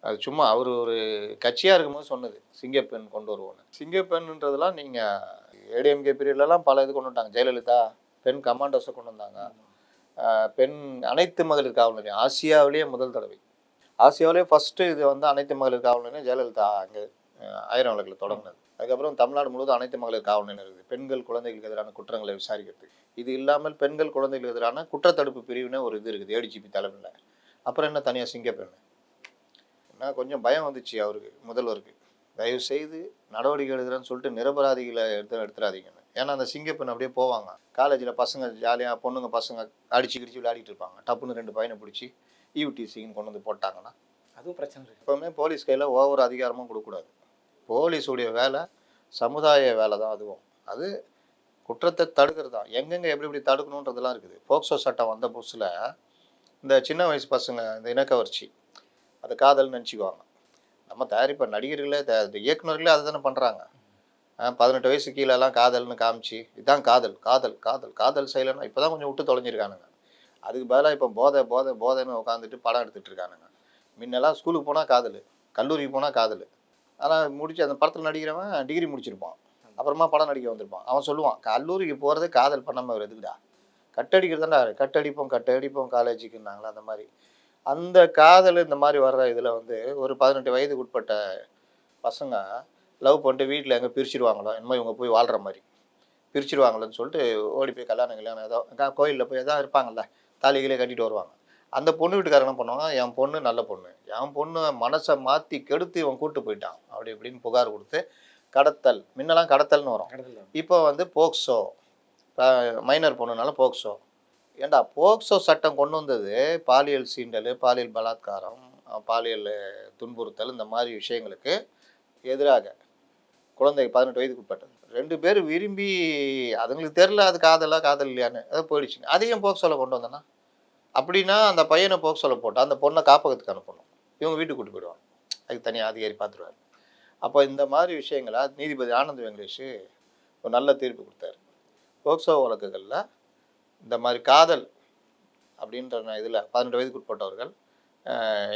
அது சும்மா அவர் ஒரு கட்சியாக இருக்கும்போது சொன்னது, சிங்கப்பெண் கொண்டு வருவோன்னு. சிங்கப்பெண்ணுன்றதெல்லாம் நீங்கள் ஏடிஎம்கே பீரியட்லலாம் பல இது கொண்டு வந்தாங்க. ஜெயலலிதா பெண் கமாண்டோஸை கொண்டு வந்தாங்க. பெண் அனைத்து மகளிர் காவல் நிலையம் ஆசியாவிலேயே முதல் தடவை. ஆசியாவிலேயே ஃபஸ்ட்டு இது வந்து அனைத்து மகளிர் காவல் நிலையம் ஜெயலலிதா அங்கே 1000 விளக்கில் தொடங்கினது. அதுக்கப்புறம் தமிழ்நாடு முழுவதும் அனைத்து மகளிர் காவல் நிலையம் இருக்குது. பெண்கள் குழந்தைகளுக்கு எதிரான குற்றங்களை விசாரிக்கிறதுக்கு. இது இல்லாமல் பெண்கள் குழந்தைகளுக்கு எதிரான குற்றத்தடுப்பு பிரிவுன்னு ஒரு இது இருக்குது ஏடிஜிபி தலைமையில். அப்புறம் என்ன தனியாக சிங்கப்பெண்ணு? என்ன கொஞ்சம் பயம் வந்துச்சு அவருக்கு, முதல்வருக்கு. தயவு செய்து நடவடிக்கை எடுக்கிறேன்னு சொல்லிட்டு நிரபராதிகளை எடுத்துடாதீங்கன்னு. ஏன்னா அந்த சிங்கப்பெண் அப்படியே போவாங்க. காலேஜில் பசங்க ஜாலியாக பொண்ணுங்க பசங்க அடிச்சு விளையாடிட்டு இருப்பாங்க. டப்புன்னு 2 பையனை பிடிச்சி ஈவ்டீசிங்னு கொண்டு வந்து போட்டாங்கன்னா அதுவும் பிரச்சனை இருக்குது. எப்போவுமே போலீஸ் கையில் ஓவர் அதிகாரமும் கொடுக்கக்கூடாது. போலீஸுடைய வேலை சமுதாய வேலை தான். அதுவும் அது குற்றத்தை தடுக்கிறது தான். எங்கெங்கே எப்படி தடுக்கணுன்றதெல்லாம் இருக்குது. போக்சோ சட்டம் வந்த புதுசில் இந்த சின்ன வயசு பசங்க இந்த இனக்கவர்ச்சி அதை காதல்னு நினச்சிக்குவாங்க. நம்ம தயாரிப்ப நடிகர்களே இயக்குநர்களே அதை தானே பண்ணுறாங்க. 18 வயசு கீழெல்லாம் காதல்னு காமிச்சு இதுதான் காதல் செய்யலைன்னா இப்போ தான் கொஞ்சம் விட்டு தொலைஞ்சிருக்கானுங்க. அதுக்கு பதிலாக இப்போ போதைன்னு உட்காந்துட்டு படம் எடுத்துகிட்டு இருக்கானுங்க. முன்னெல்லாம் ஸ்கூலுக்கு போனால் காதல், கல்லூரிக்கு போனால் காதல். ஆனால் முடிச்சு அந்த படத்தில் நடிக்கிறவன் டிகிரி முடிச்சிருப்பான், அப்புறமா படம் நடிக்க வந்திருப்பான். அவன் சொல்லுவான் கல்லூரிக்கு போகிறது காதல் பண்ணாமல் அவர் எதுக்குடா, கட்டடிக்கிறதாண்டா, கட்டடிப்போம் காலேஜுக்குன்னாங்களா. அந்த மாதிரி அந்த காதல் இந்த மாதிரி வர்ற இதில் வந்து ஒரு 18 வயதுக்கு உட்பட்ட பசங்க லவ் பண்ணிட்டு வீட்டில் எங்கே பிரிச்சிருவாங்களோ, என்னமோ இவங்க போய் வாழ்கிற மாதிரி பிரிச்சிருவாங்களோன்னு சொல்லிட்டு ஓடி போய் கல்யாணம் ஏதோ கோயிலில் போய் எதாவது இருப்பாங்கல்ல, தாலிகளே கட்டிட்டு வருவாங்க. அந்த பொண்ணு வீட்டுக்காரங்க என்ன பண்ணுவாங்க, என் பொண்ணு நல்ல பொண்ணு, என் பொண்ணு மனசை மாற்றி கெடுத்து இவன் கூப்பிட்டு போயிட்டான் அப்படி இப்படின்னு புகார் கொடுத்து கடத்தல். முன்னெல்லாம் கடத்தல்னு வரும், இப்போ வந்து போக்சோ, மைனர் பொண்ணுனால போக்சோ. ஏண்டா போக்சோ சட்டம் கொண்டு வந்தது பாலியல் சீண்டல், பாலியல் பலாத்காரம், பாலியல் துன்புறுத்தல் இந்த மாதிரி விஷயங்களுக்கு எதிராக. குழந்தை 18 வயதுக்கு உட்பட்டது 2 பேர் விரும்பி அதுங்களுக்கு தெரில அது காதல் இல்லையான்னு அதை போயிடுச்சுங்க. அதையும் போக்சோவில் கொண்டு வந்தேன்னா அப்படின்னா அந்த பையனை போக்சோவில் போட்டால் அந்த பொண்ணை காப்பகத்துக்கு அனுப்பணும், இவங்க வீட்டுக்கு கூட்டு போயிடுவாங்க, அதுக்கு தனியாக அதிகாரி பார்த்துருவாரு. அப்போ இந்த மாதிரி விஷயங்களா நீதிபதி ஆனந்த் வெங்கடேஷ் ஒரு நல்ல தீர்ப்பு கொடுத்தாரு. போக்சோ வழக்குகளில் இந்த மாதிரி காதல் அப்படின்ற இதில் 18 வயதுக்கு உட்பட்டவர்கள்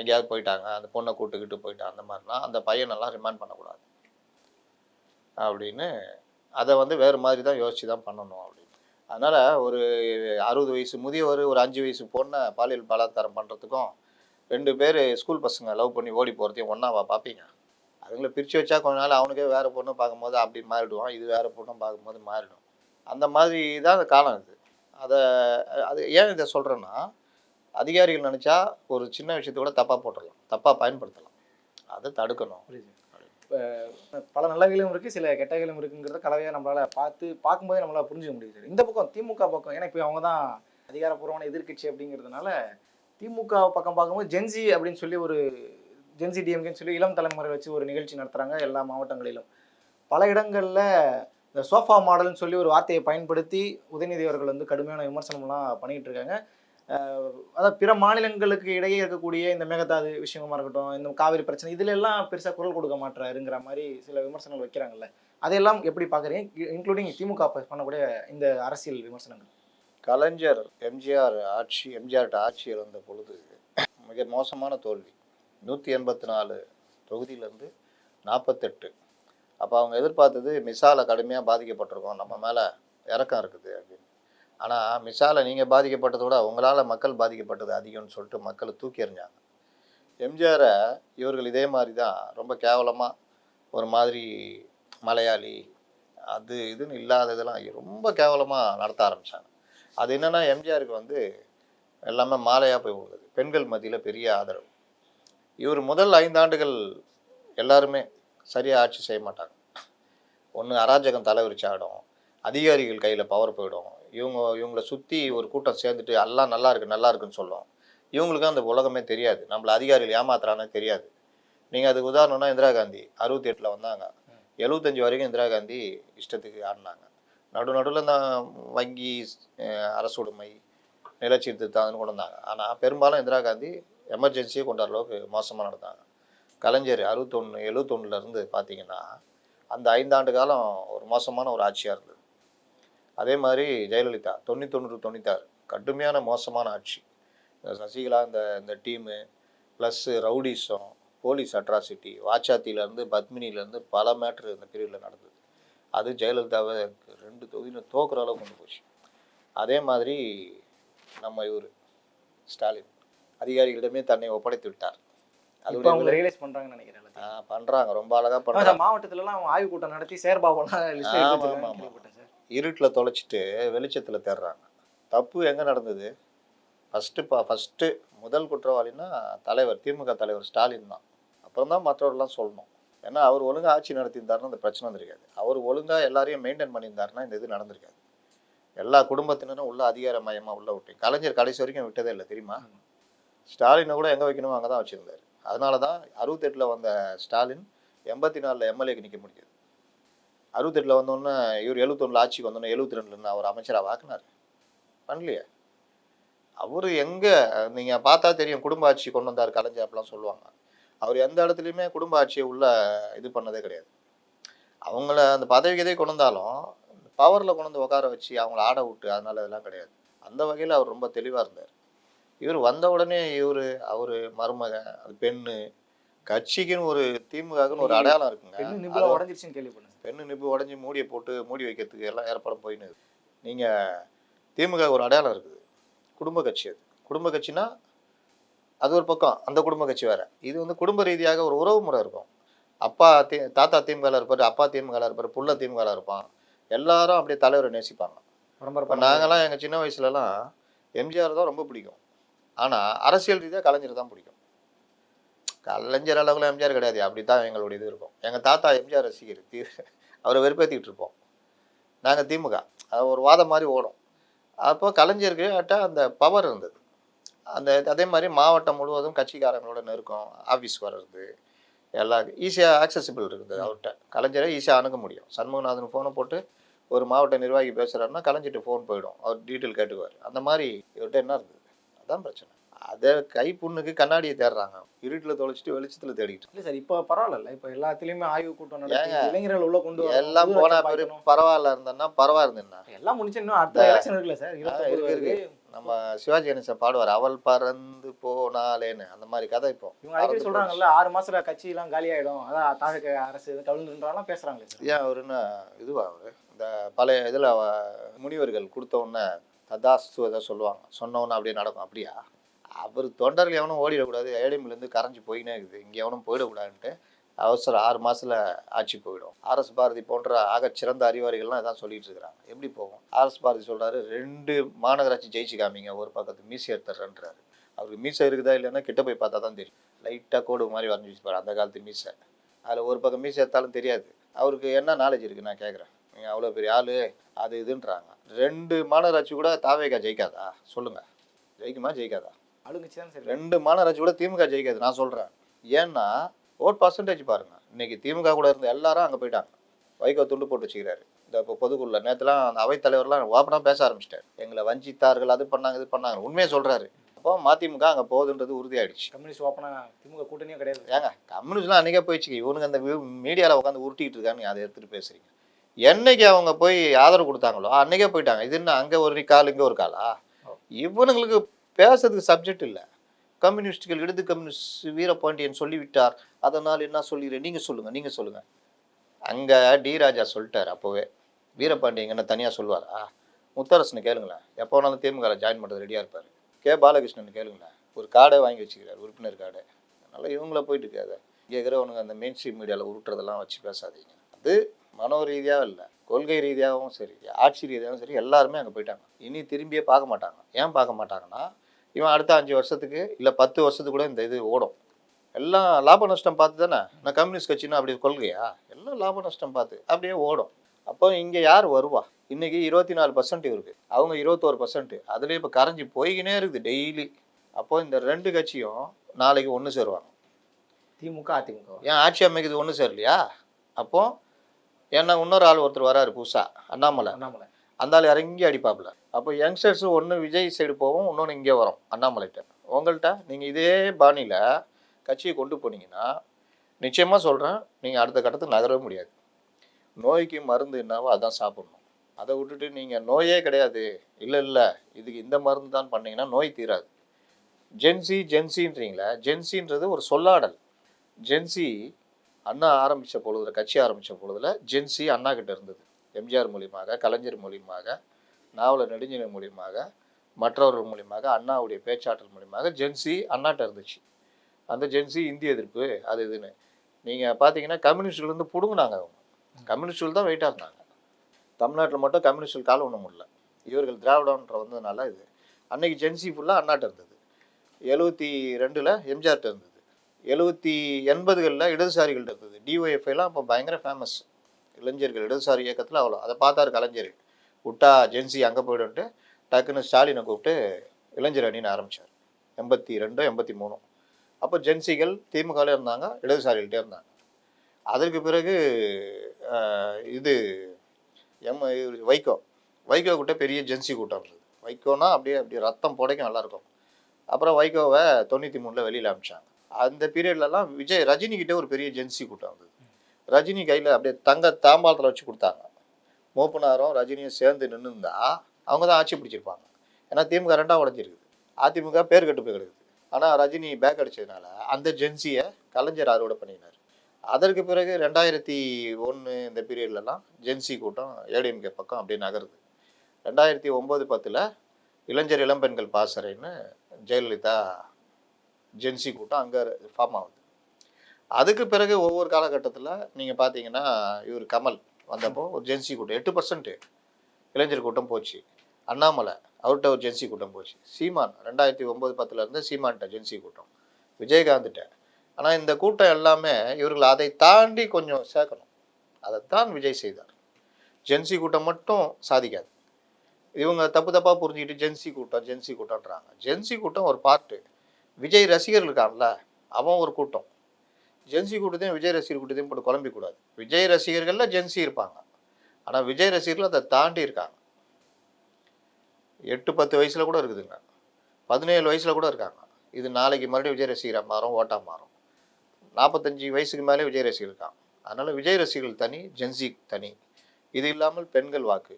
எங்கேயாவது போயிட்டாங்க, அந்த பொண்ணை கூட்டுக்கிட்டு போயிட்டாங்க, அந்த மாதிரினா அந்த பையனெல்லாம் ரிமாண்ட் பண்ணக்கூடாது அப்படின்னு அதை வந்து வேறு மாதிரி தான் யோசித்து தான் பண்ணணும் அப்படின்னு. அதனால் ஒரு 60 வயசு முதியவர் ஒரு 5 வயசு பொண்ணை பாலியல் பலாத்காரம் பண்ணுறதுக்கும் 2 பேர் ஸ்கூல் பசங்க லவ் பண்ணி ஓடி போகிறதையும் ஒன்றாவா பார்ப்பீங்க? அதுங்களை பிரித்து வச்சா கொஞ்ச நாள் அவனுக்கே வேறு பொண்ணு பார்க்கும்போது அப்படி மாறிடுவான், இது வேறு பொண்ணும் பார்க்கும்போது மாறிடும். அந்த மாதிரி தான் அந்த காலம் இது. அது ஏன் இதை சொல்கிறேன்னா, அதிகாரிகள் நினச்சா ஒரு சின்ன விஷயத்தை கூட தப்பாக போட்டுடலாம், தப்பாக பயன்படுத்தலாம். அதை தடுக்கணும். பல நல்லவைகளும் இருக்குது, சில கெட்டவைகளும் இருக்குங்கிறத கலவையாக நம்மளால் பார்க்கும்போதே நம்மளால் புரிஞ்சுக்க முடியுது. இந்த பக்கம் திமுக பக்கம், ஏன்னா இப்போ அவங்க தான் அதிகாரப்பூர்வமான எதிர்க்கட்சி அப்படிங்கிறதுனால திமுக பக்கம் பார்க்கும்போது ஜென்சி அப்படின்னு சொல்லி ஒரு ஜென்சி டிஎம்கேன்னு சொல்லி இளம் தலைமுறை வச்சு ஒரு நிகழ்ச்சி நடத்துகிறாங்க எல்லா மாவட்டங்களிலும். பல இடங்களில் இந்த சோஃபா மாடல்னு சொல்லி ஒரு வார்த்தையை பயன்படுத்தி உதயநிதி அவர்கள் வந்து கடுமையான விமர்சனம்லாம் பண்ணிகிட்டு இருக்காங்க. அதாவது பிற மாநிலங்களுக்கு இடையே இருக்கக்கூடிய இந்த மேகதாது விஷயமா இருக்கட்டும், இந்த காவிரி பிரச்சனை, இதுல எல்லாம் பெருசாக குரல் கொடுக்க மாட்டாருங்கிற மாதிரி சில விமர்சனங்கள் வைக்கிறாங்கல்ல, அதையெல்லாம் எப்படி பார்க்குறீங்க? இன்க்ளூடிங் திமுக பண்ணக்கூடிய இந்த அரசியல் விமர்சனங்கள். கலைஞர் எம்ஜிஆர்கிட்ட ஆட்சி இழந்த பொழுது மிக மோசமான தோல்வி. 184 தொகுதியிலேருந்து 48 அப்போ அவங்க எதிர்பார்த்தது மிசால கடுமையாக பாதிக்கப்பட்டிருக்கோம், நம்ம மேலே இறக்கம் இருக்குது அப்படின்னு. ஆனால் மிசால நீங்கள் பாதிக்கப்பட்டதை விட உங்களால் மக்கள் பாதிக்கப்பட்டது அதிகம்னு சொல்லிட்டு மக்களை தூக்கி எறிஞ்சாங்க. எம்ஜிஆரை இவர்கள் இதே மாதிரி தான் ரொம்ப கேவலமாக ஒரு மாதிரி மலையாளி அது இதுன்னு இல்லாததெல்லாம் ரொம்ப கேவலமாக நடத்த ஆரம்பித்தாங்க. அது என்னென்னா எம்ஜிஆருக்கு வந்து எல்லாமே மாலையாக போய் விழுது. பெண்கள் மத்தியில் பெரிய ஆதரவு. இவர் முதல் 5 ஆண்டுகள் எல்லாருமே சரியாக ஆட்சி செய்ய மாட்டாங்க. ஒன்று அராஜகம் தலைவிரிச்சாடும், அதிகாரிகள் கையில் பவர் போயிடும், இவங்கள சுற்றி ஒரு கூட்டம் சேர்ந்துட்டு எல்லாம் நல்லா இருக்குன்னு சொல்லும். இவங்களுக்கு அந்த உலகமே தெரியாது, நம்மளை அதிகாரிகள் ஏமாத்துறானே தெரியாது. நீங்கள் அதுக்கு உதாரணம்னா இந்திரா காந்தி 68 வந்தாங்க, 75 வரைக்கும் இந்திரா காந்தி இஷ்டத்துக்கு ஆடினாங்க. நடுவில் இந்த வங்கி அரசுடைமை நிலச்சீர்திருத்தம் கொண்டு வந்தாங்க. ஆனால் பெரும்பாலும் இந்திரா காந்தி எமர்ஜென்சியை கொண்ட அளவுக்கு மோசமாக நடந்தாங்க. கலைஞர் 71 பார்த்தீங்கன்னா அந்த 5 ஆண்டு காலம் ஒரு மோசமான ஒரு ஆட்சியாக இருந்தது. அதே மாதிரி ஜெயலலிதா 90-96 கடுமையான மோசமான ஆட்சி. சசிகலா இந்த team plus rowdyism, police atrocity, வாச்சாத்திலேருந்து பத்மினிலேருந்து பல மேட்ரு இந்த பீரியடில் நடந்தது. அது ஜெயலலிதாவை 2 தொகுதியில் தோக்குற அளவுக்கு கொண்டு போச்சு. அதே மாதிரி நம்ம இவர் ஸ்டாலின் அதிகாரிகளிடமே தன்னை ஒப்படைத்து விட்டார். அது அவங்க ரியலைஸ் பண்றாங்கன்னு நினைக்கிறேன். பண்றாங்க, ரொம்ப அழகா பண்றாங்க. மாவட்டத்துலலாம் அவங்க ஆய்வு கூட்டம் நடத்தி சேர்பாபெல்லாம் லிஸ்ட் எடுத்துட்டாங்க. இருட்டில் தொலைச்சிட்டு வெளிச்சத்தில் தேடுறாங்க. தப்பு எங்கே நடந்தது? ஃபஸ்ட்டு முதல் குற்றவாளின்னா தலைவர், திமுக தலைவர் ஸ்டாலின் தான். அப்புறம் தான் மற்றவர்கள்லாம் சொல்லணும். ஏன்னா அவர் ஒழுங்காக ஆட்சி நடத்தியிருந்தாருன்னா இந்த பிரச்சனை வந்திருக்காது. அவர் ஒழுங்காக எல்லாரையும் மெயின்டைன் பண்ணியிருந்தாருன்னா இந்த இது நடந்திருக்காது. எல்லா குடும்பத்தினரும் உள்ள அதிகார மையமாக உள்ள விட்டு கலைஞர் கடைசி வரைக்கும் விட்டதே இல்லை தெரியுமா? ஸ்டாலினை கூட எங்கே வைக்கணுமோ அங்கே தான் வச்சுருந்தார். அதனால தான் 68 வந்த ஸ்டாலின் 84 எம்எல்ஏக்கு நிற்க முடியாது. 68 வந்தோன்னே இவர் 71 ஆட்சிக்கு வந்தோன்னே 72 அவர் அமைச்சராக வாக்குனார். பண்ணலையே. அவர் எங்கே நீங்கள் பார்த்தா தெரியும், குடும்ப ஆட்சி கொண்டு வந்தார் கலைஞர் அப்படிலாம் சொல்லுவாங்க. அவர் எந்த இடத்துலையுமே குடும்ப ஆட்சியை உள்ள இது பண்ணதே கிடையாது. அவங்கள அந்த பதவிக்கதே கொண்டு வந்தாலும் பவரில் கொண்டு வந்து உட்கார வச்சு அவங்கள ஆட விட்டு அதனால இதெல்லாம் கிடையாது. அந்த வகையில் அவர் ரொம்ப தெளிவாக இருந்தார். இவர் வந்த உடனே அவர் மருமகன், அது பெண்ணு, கட்சிக்குன்னு ஒரு திமுகன்னு ஒரு அடையாளம் இருக்குங்க. பெண்ணு நிப்பு உடஞ்சி மூடியை போட்டு மூடி வைக்கிறதுக்கு எல்லாம் ஏற்பாடு போயின்னு. நீங்கள் திமுக ஒரு அடையாளம் இருக்குது, குடும்ப கட்சி. அது குடும்ப கட்சினா அது ஒரு பக்கம், அந்த குடும்ப கட்சி வேறு. இது வந்து குடும்ப ரீதியாக ஒரு உறவு முறை இருக்கும். தாத்தா திமுகவில் இருப்பார், அப்பா திமுகவில் இருப்பார், புள்ள திமுகவில் இருப்பான். எல்லாரும் அப்படியே தலைவரை நேசிப்பாங்க. இப்போ நாங்கள்லாம் எங்கள் சின்ன வயசுலலாம் எம்ஜிஆர் தான் ரொம்ப பிடிக்கும். ஆனால் அரசியல் ரீதியாக கலைஞர் தான் பிடிக்கும். கலைஞர் அளவில் எம்ஜிஆர் கிடையாது, அப்படி தான் எங்களுடைய இது இருக்கும். எங்கள் தாத்தா எம்ஜிஆர் ரசிகர், அவரை வெறுப்பேற்றிக்கிட்டு இருப்போம். நாங்கள் திமுக, அது ஒரு வாதம் மாதிரி ஓடும். அப்போ கலைஞர்கிட்ட அந்த பவர் இருந்தது. அதே மாதிரி மாவட்டம் முழுவதும் கட்சிக்காரங்களோட நெருக்கம், ஆஃபீஸ்க்கு வர்றது எல்லாம் ஈஸியாக ஆக்சசிபிள் இருக்குது அவர்கிட்ட. கலைஞரை ஈஸியாக அணுக முடியும். சண்முகநாதன் ஃபோனை போட்டு ஒரு மாவட்ட நிர்வாகி பேசுகிறாருன்னா கலைஞர்கிட்ட ஃபோன் போயிடும், அவர் டீட்டெயில் கேட்டுக்குவார். அந்த மாதிரி இவர்கிட்ட என்ன இருந்தது? அதான் பிரச்சனை. அதை கைப்புண்ணுக்கு கண்ணாடியை தேடுறாங்க, இருட்டில் தொலைச்சிட்டு வெளிச்சத்தில் தேடிட்டு. இல்லை சார், இப்போ பரவாயில்ல. இப்போ எல்லாத்துலேயுமே ஆய்வு கூட்டம் நடத்தி இளைஞர்கள் உள்ள கொண்டு எல்லாம் போனா பேர் பரவாயில்ல இருந்தேன்னா பரவாயில்ல எல்லாம் முடிச்சு இன்னும் அடுத்த எலெக்ஷன் இருக்குல்ல சார்? இருக்கு. நம்ம சிவாஜி கணேசன் பாடுவார், அவள் பறந்து போனாலேன்னு. அந்த மாதிரி கதை இப்போ இவங்க அடிக்கடி சொல்றாங்கல்ல, 6 மாசத்துல கட்சி எல்லாம் காலியாயிடும், அதான் தமிழக அரசு கவிழ்ந்துன்றாலும் பேசுறாங்களே சார். ஏன் அவருன்னா இதுவா அவரு இந்த பழைய இதில் முனிவர்கள் கொடுத்த உடனே ததாஸ்து எதாவது சொல்லுவாங்க, சொன்ன உடனே அப்படியே நடக்கும். அப்படியா? அவர் தொண்டர்கள் எவனும் ஓடிடக்கூடாது, ஏடிஎம்லேருந்து கரைஞ்சி போயினே இருக்குது, இங்கே எவனும் போயிடக்கூடாதுன்ட்டு அவசரம் 6 மாதத்தில் ஆட்சி போயிடும். ஆர்எஸ் பாரதி போன்ற ஆகச்சிறந்த அறிவாரிகள்லாம் இதான் சொல்லிட்டு இருக்கிறாங்க. எப்படி போகும்? ஆர்எஸ் பாரதி சொல்கிறாரு, 2 மாநகராட்சி ஜெயிச்சு காமிங்க, ஒரு பக்கத்து மீசை எடுத்துறேன்றாரு. அவருக்கு மீசை இருக்குதா இல்லைன்னா கிட்ட போய் பார்த்தா தான் தெரியும். லைட்டாக கோடு மாதிரி வரைஞ்சி வச்சுப்பாரு அந்த காலத்து மீசை. அதில் ஒரு பக்கம் மீசை எடுத்தாலும் தெரியாது. அவருக்கு என்ன நாலேஜ் இருக்குது நான் கேட்குறேன். நீங்கள் அவ்வளோ பெரிய ஆள் அது இதுன்றாங்க. 2 மாநகராட்சி கூட தாவேகா ஜெயிக்காதா? சொல்லுங்கள், ஜெயிக்குமா ஜெயிக்காதா? ஆளுங்கட்சி தான் சரி. 2 மாநகராட்சி கூட திமுக ஜெயிக்காது நான் சொல்கிறேன். ஏன்னா ஓட் பர்சன்டேஜ் பாருங்கள். இன்றைக்கி திமுக கூட இருந்த எல்லாரும் அங்கே போயிட்டாங்க. வைகோ துண்டு போட்டு வச்சுக்கிறாரு. இந்த இப்போ பொதுக்குள்ள நேற்றுலாம் அந்த அவைத்தலைவர்லாம் ஓப்பனாக பேச ஆரம்பிச்சிட்டார். எங்களை வஞ்சித்தார்கள், அது பண்ணாங்க இது பண்ணாங்க, உண்மையை சொல்கிறாரு. அப்போ மதிமுக அங்கே போகுதுன்றது உறுதியாயிடுச்சு. கம்யூனிஸ்ட் ஓப்பனாக திமுக கூட்டணியும் கிடையாது. ஏங்க கம்யூனிஸ்ட்லாம் அன்றைக்கே போயிடுச்சு. இவனுங்க அந்த மீடியாவில் உட்காந்து உருட்டிகிட்டு இருக்காங்க, அதை எடுத்துகிட்டு பேசுகிறீங்க. என்னைக்கு அவங்க போய் ஆதரவு கொடுத்தாங்களோ அன்றைக்கே போயிட்டாங்க. இது என்ன அங்கே ஒரு கால் இங்கே ஒரு காலா? இவனுங்களுக்கு பேசுறதுக்கு சப்ஜெக்ட் இல்லை. கம்யூனிஸ்டுகள் இடது கம்யூனிஸ்ட் வீரபாண்டியன் சொல்லிவிட்டார், அதனால் என்ன சொல்லிடுறேன், நீங்கள் சொல்லுங்கள். அங்கே டி ராஜா சொல்லிட்டார் அப்போவே. வீரபாண்டியங்கன்னு தனியாக சொல்லுவாரா? முத்தரசனை கேளுங்களேன், எப்போ வேணாலும் திமுக ஜாயின் பண்ணுறது ரெடியாக இருப்பார். கே பாலகிருஷ்ணன் கேளுங்களேன், ஒரு கார்டை வாங்கி வச்சுக்கிறார், உறுப்பினர் கார்டு. அதனால் இவங்கள போயிட்டு இருக்காது. இங்கே இருக்கிறவனுங்க அந்த மெயின் ஸ்ட்ரீம் மீடியாவில் உருட்டுறதெல்லாம் வச்சு பேசாதீங்க. அது மனோ ரீதியாக இல்லை, கொள்கை ரீதியாகவும் சரி, ஆட்சி ரீதியாகவும் சரி, எல்லாருமே அங்கே போயிட்டாங்க. இனி திரும்பியே பார்க்க மாட்டாங்க. ஏன் பார்க்க மாட்டாங்கன்னா, இவன் அடுத்த 5 வருஷத்துக்கு இல்லை 10 வருஷத்துக்கு கூட இந்த இது ஓடும். எல்லாம் லாப நஷ்டம் பார்த்து தானே. நான் கம்யூனிஸ்ட் கட்சின்னா அப்படி கொள்கையா? எல்லாம் லாப நஷ்டம் பார்த்து அப்படியே ஓடும். அப்போ இங்கே யார் வருவா? இன்னைக்கு 24% இருக்கு, அவங்க 21%. அதுலேயே இப்போ கரைஞ்சி போய்கினே இருக்குது டெய்லி. அப்போ இந்த 2 கட்சியும் நாளைக்கு ஒன்று சேருவாங்க. திமுக அதிமுக ஏன் ஆட்சி அமைக்குது ஒன்று சேரலையா? அப்போ ஏன்னா இன்னொரு ஆள் ஒருத்தர் வராரு புதுசா, அண்ணாமலை. அந்த ஆள் இறங்கி அடிப்பாப்புல. அப்போ யங்ஸ்டர்ஸ் ஒன்று விஜய் சைடு போவோம், இன்னொன்று இங்கே வரும் அண்ணாமலைகிட்ட. உங்கள்கிட்ட நீங்கள் இதே பாணியில் கட்சியை கொண்டு போனீங்கன்னா நிச்சயமாக சொல்கிறேன், நீங்கள் அடுத்த கட்டத்துக்கு நகரவே முடியாது. நோய்க்கு மருந்து என்னவோ அதான் சாப்பிட்ணும். அதை விட்டுட்டு நீங்கள் நோயே கிடையாது, இல்லை இதுக்கு இந்த மருந்து தான் பண்ணிங்கன்னா நோய் தீராது. ஜென்சின்றீங்களே, ஜென்சின்றது ஒரு சொல்லாடல். ஜென்சி அண்ணா ஆரம்பித்த பொழுதுல, கட்சி ஆரம்பித்த பொழுதுல ஜென்சி அண்ணா கிட்ட இருந்தது. எம்ஜிஆர் மூலியமாக, கலைஞர் மூலியமாக, நாவலர் நெடுஞ்செழியன் மூலியமாக, மற்றவர்கள் மூலியமாக, அண்ணாவுடைய பேச்சாற்றல் மூலியமாக ஜென்சி அண்ணாட்ட இருந்துச்சு. அந்த ஜென்சி இந்திய எதிர்ப்பு அது இதுன்னு நீங்கள் பார்த்தீங்கன்னா கம்யூனிஸ்ட்லேருந்து பிடுங்கினாங்க. அவங்க கம்யூனிஸ்டில் தான் வெயிட்டாக இருந்தாங்க. தமிழ்நாட்டில் மட்டும் கம்யூனிஸ்டில் காலம் ஒன்றும் முடியல. இவர்கள் திராவிடன்ற வந்ததுனால இது அன்னைக்கு ஜென்சி ஃபுல்லாக அண்ணாட்ட இருந்தது. 72ல் எம்ஜிஆர்ட்ட இருந்தது. 80களில் இடதுசாரிகள்ட்ட இருந்தது. டிஒஎஃப்ஐலாம் அப்போ பயங்கர ஃபேமஸ். இளைஞர்கள் இடதுசாரி இயக்கத்தில் அவ்வளோ. அதை பார்த்தாரு கலைஞர். விட்டா ஜென்சி அங்கே போய்டுன்ட்டு டக்குன்னு ஸ்டாலினை கூப்பிட்டு இளைஞர் அணின்னு ஆரம்பித்தார். 82 83. அப்போ ஜென்சிகள் திமுகவில் இருந்தாங்க, இடதுசாரிகள்கிட்டே இருந்தாங்க. அதற்கு பிறகு இது வைகோ கிட்ட பெரிய ஜென்சி கூட்டம் இருந்தது. வைகோனா அப்படியே ரத்தம் புடைக்கும் நல்லாயிருக்கும். அப்புறம் வைகோவை 93ல் வெளியில் அனுப்பிச்சாங்க. அந்த பீரியட்லலாம் ரஜினி கிட்டே ஒரு பெரிய ஜென்சி கூட்டம் இருந்தது. ரஜினி கையில் அப்படியே தங்க தாம்பாளத்தில் வச்சு கொடுத்தாங்க. மூப்பனாரும் ரஜினியும் சேர்ந்து நின்றுந்தா அவங்க தான் ஆட்சி பிடிச்சிருப்பாங்க. ஏன்னா திமுக 2ஆக உடஞ்சிருக்குது, அதிமுக பேர் கட்டு போய் கிடக்குது. ஆனால் ரஜினி பேக் அடித்ததுனால அந்த ஜென்சியை கலைஞர் அறுவடை பண்ணினார். அதற்கு பிறகு 2001 இந்த பீரியட்லலாம் ஜென்சி கூட்டம் ஏடிஎம்கே பக்கம் அப்படியே நகருது. 2009-10 இளைஞர் இளம்பெண்கள் பாசறைன்னு ஜெயலலிதா ஜென்சி கூட்டம் அங்கே ஃபார்ம் ஆகுது. அதுக்கு பிறகு ஒவ்வொரு காலகட்டத்தில் நீங்கள் பார்த்தீங்கன்னா இவர் கமல் வந்தப்போ ஒரு ஜென்சி கூட்டம் 8% இளைஞர் கூட்டம் போச்சு. அண்ணாமலை அவர்கிட்ட ஒரு ஜென்சி கூட்டம் போச்சு. சீமான் 2009-10 இருந்து சீமான்கிட்ட ஜென்சி கூட்டம், விஜயகாந்த்கிட்ட. ஆனால் இந்த கூட்டம் எல்லாமே இவர்கள் அதை தாண்டி கொஞ்சம் சேர்க்கணும். அதைத்தான் விஜய் செய்தார். ஜென்சி கூட்டம் மட்டும் சாதிக்காது. இவங்க தப்பாக புரிஞ்சுக்கிட்டு ஜென்சி கூட்டம்ன்றாங்க. ஜென்சி கூட்டம் ஒரு பார்ட்டு. விஜய் ரசிகர்கள் இருக்கான்ல, அவன் ஒரு கூட்டம். ஜென்சி கூட்டத்தையும் விஜய் ரசிகர் கூட்டத்தையும் போட்டு குழம்பிக்கூடாது. விஜய் ரசிகர்களில் ஜென்சி இருப்பாங்க, ஆனால் விஜய் ரசிகர்கள் அதை தாண்டி இருக்காங்க. 8-10 வயசில் கூட இருக்குதுங்க, 17 வயசில் கூட இருக்காங்க. இது நாளைக்கு மறுபடியும் விஜய் ரசிகராக மாறும், ஓட்டாக மாறும். 45 வயசுக்கு மேலே விஜய் ரசிகர் இருக்காங்க. அதனால் விஜய் ரசிகர்கள் தனி, ஜென்சி தனி. இது இல்லாமல் பெண்கள் வாக்கு,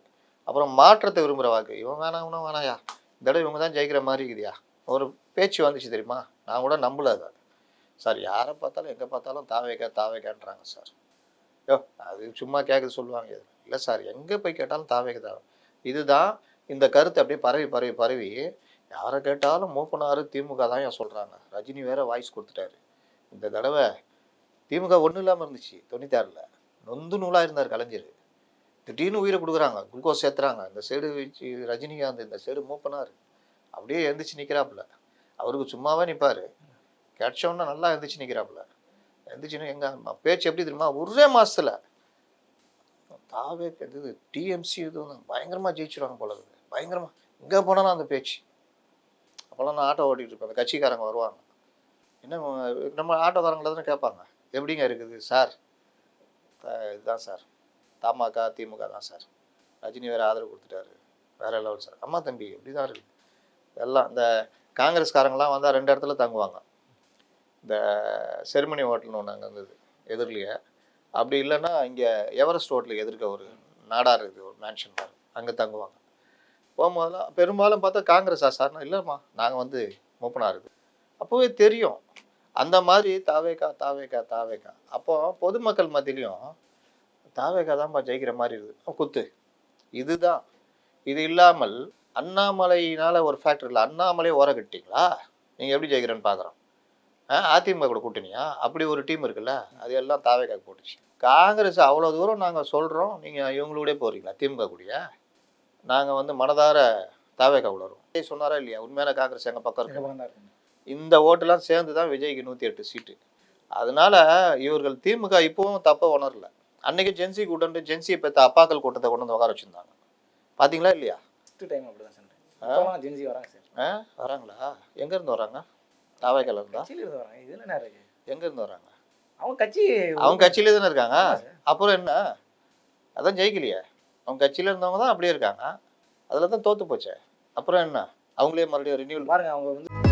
அப்புறம் மாற்றத்தை விரும்புகிற வாக்கு. இவன் வேணாயா, இந்த தடவை இவங்க தான் ஜெயிக்கிற மாதிரி இருக்குதியா, ஒரு பேச்சு வந்துச்சு தெரியுமா? நான் கூட நம்பல அதை. சார் யாரை பார்த்தாலும் எங்கே பார்த்தாலும் தாவேக்கான்றாங்க சார். அது சும்மா கேட்குது சொல்லுவாங்க. இல்லை சார், எங்கே போய் கேட்டாலும் தாவேக்க. இதுதான் இந்த கருத்து அப்படியே பரவி யாரை கேட்டாலும் மூப்பனாரு திமுக தான் ஏன் சொல்கிறாங்க. ரஜினி வேற வாய்ஸ் கொடுத்துட்டாரு. இந்த தடவை திமுக ஒன்றும் இல்லாமல் இருந்துச்சு 96ல். நொந்து நூலாக இருந்தார் கலைஞர். திடீர்னு உயிரை கொடுக்குறாங்க, குளுக்கோஸ் சேர்த்துறாங்க. இந்த சைடு ரஜினிகாந்த், இந்த சைடு மூப்பனார். அப்படியே எழுந்திரிச்சு நிற்கிறாப்புல. அவருக்கு சும்மாவே நிற்பார், கேட்சோன்னா நல்லா எழுந்திரிச்சு நிற்கிறாப்புல. எழுந்திரிச்சுன்னு எங்கள் பேச்சு எப்படி தெரியுமா? ஒரே மாதத்தில் தாவே இது டிஎம்சி இது பயங்கரமாக ஜெயிச்சிருவாங்க போல இருக்குது. பயங்கரமாக எங்கே போனாலும் அந்த பேச்சு. அப்போல்லாம் நான் ஆட்டோ ஓட்டிகிட்டு இருப்பேன். அந்த கட்சிக்காரங்க வருவாங்க, என்ன நம்ம ஆட்டோக்காரங்கள தானே கேட்பாங்க, எப்படிங்க இருக்குது சார்? இதுதான் சார், தமாக திமுக தான் சார், ரஜினி வேறு ஆதரவு கொடுத்துட்டாரு, வேறு லெவல் சார். அம்மா தம்பி எப்படி தான் இருக்குது எல்லாம். இந்த காங்கிரஸ்காரங்களாம் வந்தால் 2 இடத்துல தங்குவாங்க. இந்த செருமனி ஹோட்டல்னு ஒன்று அங்கே இருந்தது எதிரிலேயே. அப்படி இல்லைன்னா இங்கே எவரெஸ்ட் ஹோட்டலுக்கு எதிர்க்க ஒரு நாடார் இருக்குது, ஒரு மேன்ஷன் மாதிரி, அங்கே தங்குவாங்க. போகும்போதெல்லாம் பெரும்பாலும் பார்த்தா காங்கிரஸா சார்னா, இல்லைம்மா நாங்கள் வந்து மூப்பனார் இருக்குது. அப்போவே தெரியும் அந்த மாதிரி தாவேக்கா. அப்போ பொதுமக்கள் மத்தியிலையும் தாவேகா தான்ப்பா ஜெயிக்கிற மாதிரி இருக்குது குத்து. இதுதான். இது இல்லாமல் அண்ணாமலையினால ஒரு ஃபேக்டர் இல்லை. அண்ணாமலை ஓர கட்டிங்களா, நீங்கள் எப்படி ஜெயிக்கிறேன்னு பார்க்குறோம். அதிமுக கூட கூட்டணியா? அப்படி ஒரு டீம் இருக்குல்ல, அது எல்லாம் தாவேகா போட்டுச்சு. காங்கிரஸ் அவ்வளோ தூரம் நாங்கள் சொல்கிறோம், நீங்கள் இவங்களோட போகிறீங்களா திமுக கூடயா? நாங்கள் வந்து மனதார தாவேகா வரும் சொன்னாரா இல்லையா? உண்மையான காங்கிரஸ் எங்கள் பக்கம் இருக்கு. இந்த ஓட்டெல்லாம் சேர்ந்து தான் விஜய்க்கு 108 சீட்டு. அதனால இவர்கள் திமுக இப்போவும் தப்ப உணரல. அன்னைக்கு ஜென்சி கூட்டம், ஜென்சியை பெற்ற அப்பாக்கள் கூட்டத்தை கொண்டு வந்து உட்கார வச்சுருந்தாங்க. பார்த்தீங்களா இல்லையா? டைம் அப்படிதான் சார் ஜென்சி வராங்க சார். வராங்களா? எங்கேருந்து வராங்க? தாவேக்கால இருந்தா இருந்து வராங்க. இதில் என்ன இருக்கு? எங்கேருந்து வராங்க? அவங்க கட்சியிலே தானே இருக்காங்க. அப்புறம் என்ன? அதான் ஜெயிக்கலையே. அவங்க கட்சியில் இருந்தவங்க தான் அப்படியே இருக்காங்க. அதில் தான் தோற்று போச்சே. அப்புறம் என்ன? அவங்களே மறுபடியும் ரினியூவல் பாருங்க. அவங்க வந்து